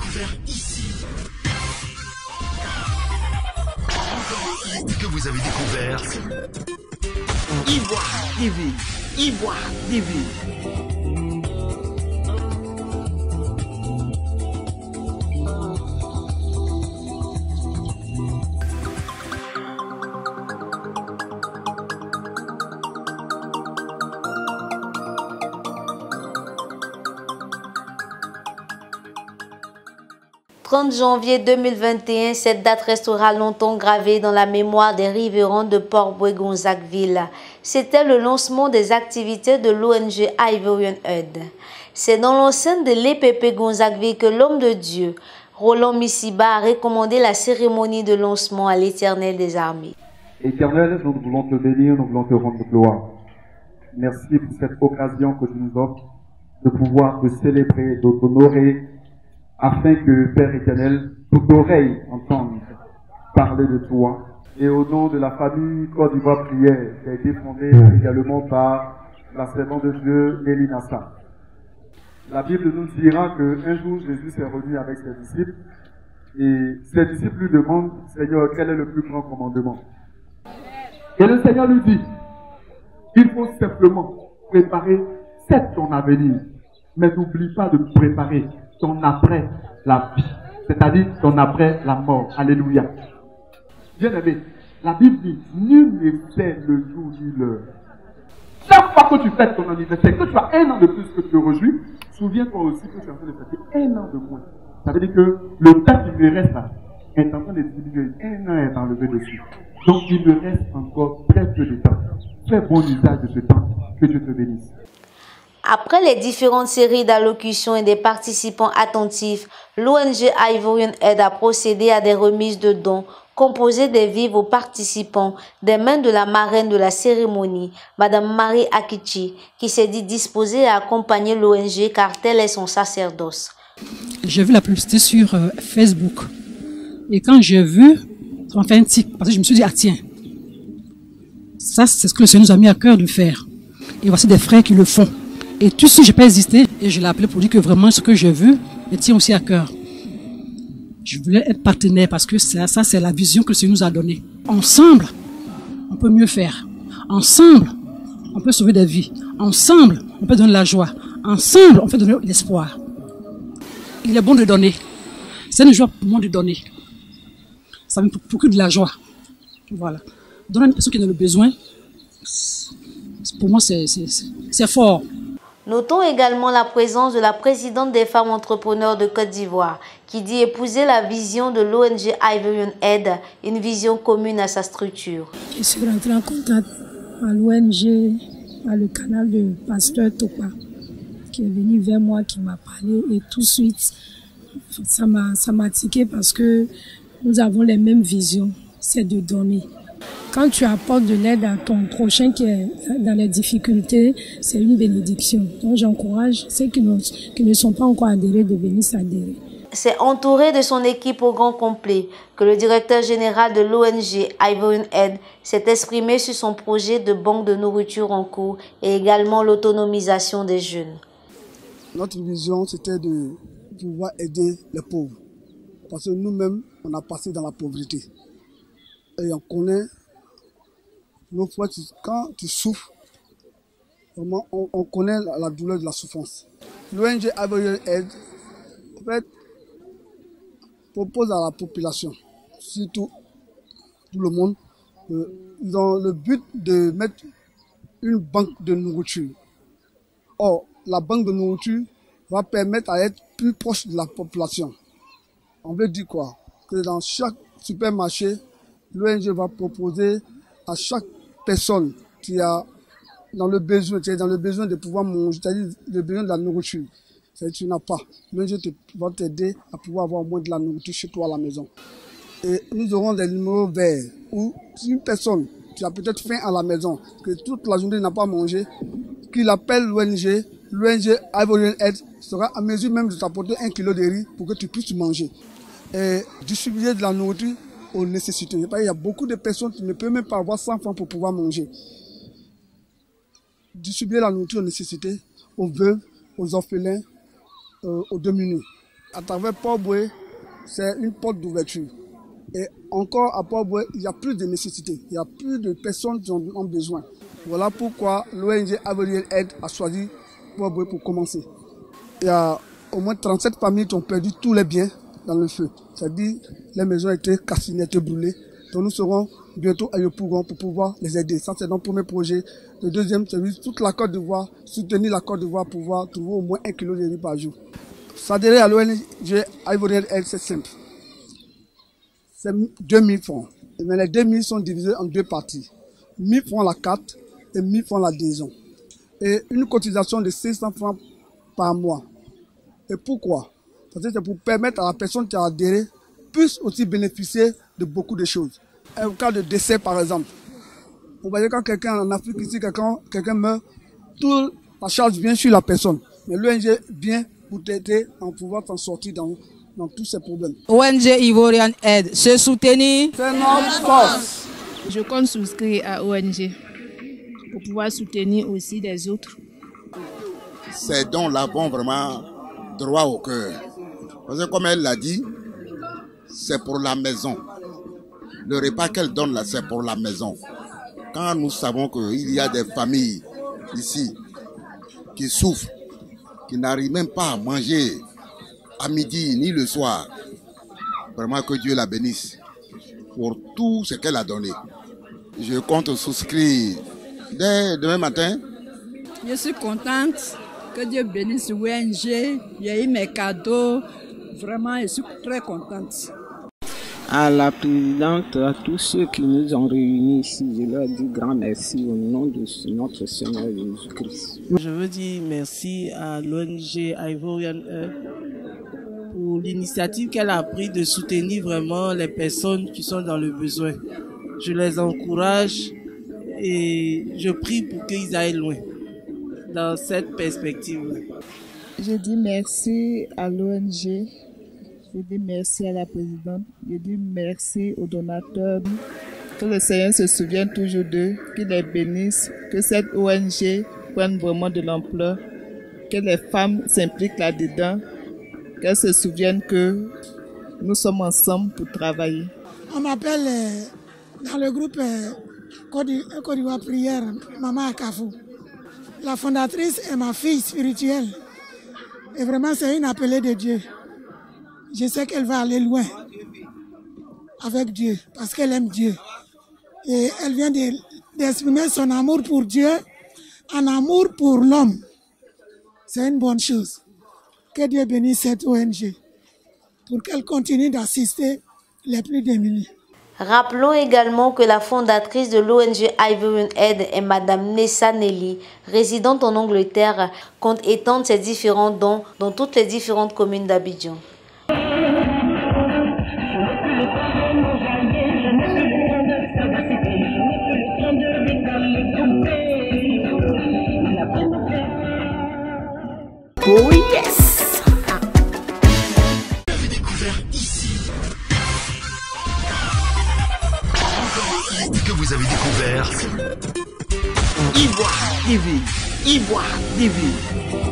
découvert ici. Que vous avez découvert sur Ivoire TV. Ivoire TV. « 30 janvier 2021, cette date restera longtemps gravée dans la mémoire des riverains de Port-Bouët-Gonzagueville. C'était le lancement des activités de l'ONG Ivorian Aid. C'est dans l'enceinte de l'EPP Gonzagueville que l'homme de Dieu, Roland Missiba, a recommandé la cérémonie de lancement à l'Éternel des armées. Éternel, nous voulons te bénir, nous voulons te rendre gloire. Merci pour cette occasion que tu nous offres de pouvoir te célébrer, de t'honorer, afin que, Père éternel, toute oreille entende parler de toi. Et au nom de la famille Côte d'Ivoire Prière, qui a été fondée également par la servante de Dieu, Nelly Nassa. La Bible nous dira qu'un jour, Jésus s'est revenu avec ses disciples, et ses disciples lui demandent, Seigneur, quel est le plus grand commandement? Et le Seigneur lui dit, il faut simplement préparer ton avenir, mais n'oublie pas de préparer ton après la vie, c'est-à-dire ton après la mort. Alléluia. Bien-aimé, la Bible dit, nul ne sait le jour ni l'heure. Chaque fois que tu fêtes ton anniversaire, que tu as un an de plus que tu te réjouis, souviens-toi aussi que tu es en train de fêter un an de moins. Ça veut dire que le temps qui me reste là est en train de diminuer. Un an est enlevé dessus. Donc il me reste encore très peu de temps. Fais bon usage de ce temps. Que Dieu te bénisse. Après les différentes séries d'allocutions et des participants attentifs, l'ONG Ivorian Aid a procédé à des remises de dons composées des vivres aux participants des mains de la marraine de la cérémonie, Madame Marie Akichi, qui s'est dit disposée à accompagner l'ONG car tel est son sacerdoce. J'ai vu la publicité sur Facebook et quand j'ai vu, ça m'a fait un tic parce que je me suis dit, ah tiens, ça c'est ce que le Seigneur nous a mis à cœur de faire. Et voici des frères qui le font. Et tout de suite, je n'ai pas hésité et je l'ai appelé pour dire que vraiment ce que j'ai vu me tient aussi à cœur. Je voulais être partenaire parce que ça c'est la vision que le Seigneur nous a donnée. Ensemble, on peut mieux faire. Ensemble, on peut sauver des vies. Ensemble, on peut donner la joie. Ensemble, on peut donner l'espoir. Il est bon de donner. C'est une joie pour moi de donner. Ça me procure de la joie. Voilà. Donner à une personne qui a le besoin, pour moi, c'est fort. Notons également la présence de la présidente des femmes entrepreneurs de Côte d'Ivoire, qui dit épouser la vision de l'ONG Ivorian Aid, une vision commune à sa structure. Je suis rentrée en contact à l'ONG, à le canal de Pasteur Topa, qui est venu vers moi, qui m'a parlé et tout de suite, ça m'a tiqué parce que nous avons les mêmes visions, c'est de donner. Quand tu apportes de l'aide à ton prochain qui est dans les difficultés, c'est une bénédiction. Donc j'encourage ceux qui ne sont pas encore adhérés de venir s'adhérer. C'est entouré de son équipe au grand complet que le directeur général de l'ONG Ivorian Aid s'est exprimé sur son projet de banque de nourriture en cours et également l'autonomisation des jeunes. Notre vision, c'était de pouvoir aider les pauvres. Parce que nous-mêmes, on a passé dans la pauvreté. Et on connaît, quand tu souffres, vraiment, on connaît la douleur de la souffrance. L'ONG Ivorian Aid, en fait, propose à la population, surtout tout le monde, dans le but de mettre une banque de nourriture. Or, la banque de nourriture va permettre à être plus proche de la population. On veut dire quoi? Que dans chaque supermarché, l'ONG va proposer à chaque personne qui a dans le besoin de pouvoir manger, c'est-à-dire le besoin de la nourriture. C'est-à-dire que tu n'as pas. L'ONG va t'aider à pouvoir avoir moins de la nourriture chez toi à la maison. Et nous aurons des numéros verts où si une personne qui a peut-être faim à la maison, que toute la journée n'a pas mangé, qu'il appelle l'ONG Ivorian Aid sera à mesure même de t'apporter 1 kilo de riz pour que tu puisses manger. Et distribuer de la nourriture aux nécessités. Il y a beaucoup de personnes qui ne peuvent même pas avoir 100 francs pour pouvoir manger. Distribuer la nourriture aux nécessités, aux veuves, aux orphelins, aux démunis. À travers Port-Boué, c'est une porte d'ouverture. Et encore à Port-Boué, il y a plus de nécessité, il y a plus de personnes qui en ont besoin. Voilà pourquoi l'ONG Ivorian Aid a choisi Port-Boué pour commencer. Il y a au moins 37 familles qui ont perdu tous les biens dans le feu. C'est-à-dire les maisons étaient calcinées, étaient brûlées. Donc nous serons bientôt à Yopougon pour pouvoir les aider. Ça, c'est notre premier projet. Le deuxième, c'est toute la Côte d'Ivoire, soutenir la Côte d'Ivoire pour pouvoir trouver au moins 1 kilo de riz par jour. S'adhérer à l'ONG Ivorian Aid, c'est simple. C'est 2000 francs. Mais les 2000 sont divisés en 2 parties. 1000 francs la carte et 1000 francs la liaison. Et une cotisation de 600 francs par mois. Et pourquoi? Parce que c'est pour permettre à la personne qui a adhéré puisse aussi bénéficier de beaucoup de choses. Un cas de décès par exemple. Vous voyez quand quelqu'un en Afrique ici, quelqu'un meurt, toute la charge vient sur la personne. Mais l'ONG vient pour t'aider à pouvoir t'en sortir dans tous ces problèmes. ONG Ivorian Aid, se soutenir, c'est notre force. Je compte souscrire à ONG pour pouvoir soutenir aussi des autres. Ces dons-là vont vraiment droit au cœur. Parce que comme elle l'a dit, c'est pour la maison. Le repas qu'elle donne là, c'est pour la maison. Quand nous savons qu'il y a des familles ici qui souffrent, qui n'arrivent même pas à manger à midi ni le soir, vraiment que Dieu la bénisse pour tout ce qu'elle a donné. Je compte souscrire dès demain matin. Je suis contente, que Dieu bénisse l'ONG, j'ai eu mes cadeaux, vraiment je suis très contente. À la présidente, à tous ceux qui nous ont réunis ici, je leur dis grand merci au nom de notre Seigneur Jésus-Christ. Je veux dire merci à l'ONG Ivorian Aid pour l'initiative qu'elle a prise de soutenir vraiment les personnes qui sont dans le besoin. Je les encourage et je prie pour qu'ils aillent loin dans cette perspective. Je dis merci à l'ONG. Je dis merci à la présidente, je dis merci aux donateurs, que le Seigneur se souvienne toujours d'eux, qu'il les bénisse, que cette ONG prenne vraiment de l'ampleur, que les femmes s'impliquent là-dedans, qu'elles se souviennent que nous sommes ensemble pour travailler. On m'appelle dans le groupe Côte d'Ivoire Prière, Maman Akafou. La fondatrice est ma fille spirituelle et vraiment c'est une appelée de Dieu. Je sais qu'elle va aller loin avec Dieu, parce qu'elle aime Dieu. Et elle vient d'exprimer son amour pour Dieu, un amour pour l'homme. C'est une bonne chose. Que Dieu bénisse cette ONG pour qu'elle continue d'assister les plus démunis. Rappelons également que la fondatrice de l'ONG Ivorian Aid est Madame Nessa Nelly, résidente en Angleterre, compte étendre ses différents dons dans toutes les différentes communes d'Abidjan. Oh yes! Vous avez découvert ici. Encore un hit que vous avez découvert. Ivoire TV. Ivoire TV.